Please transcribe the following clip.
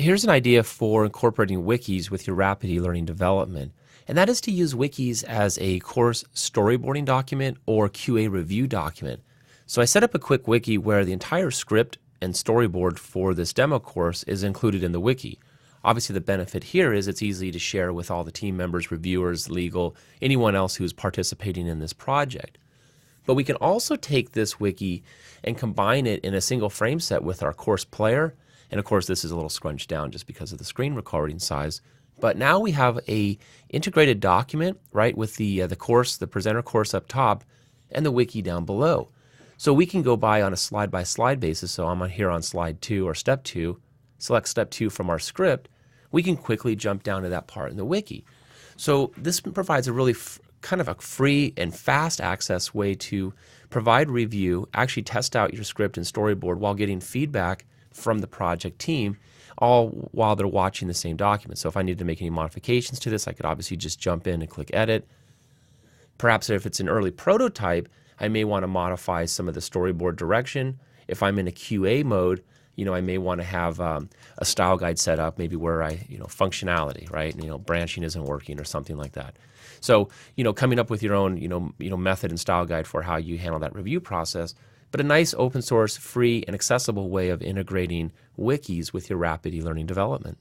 Here's an idea for incorporating wikis with your rapid e-learning development, and that is to use wikis as a course storyboarding document or QA review document. So I set up a quick wiki where the entire script and storyboard for this demo course is included in the wiki. Obviously the benefit here is it's easy to share with all the team members, reviewers, legal, anyone else who's participating in this project. But we can also take this wiki and combine it in a single frame set with our course player. And of course this is a little scrunched down just because of the screen recording size. But now we have a integrated document, right, with the course, the presenter course up top, and the wiki down below. So we can go by on a slide-by-slide basis. So I'm here on slide 2 or step 2, select step 2 from our script. We can quickly jump down to that part in the wiki. So this provides a really kind of a free and fast access way to provide review, actually test out your script and storyboard while getting feedback from the project team, all while they're watching the same document. So if I needed to make any modifications to this, I could obviously just jump in and click edit. Perhaps if it's an early prototype, I may want to modify some of the storyboard direction. If I'm in a QA mode, I may want to have a style guide set up, maybe where functionality, right? Branching isn't working or something like that. So, coming up with your own, method and style guide for how you handle that review process, but a nice open source, free, and accessible way of integrating wikis with your rapid e-learning development.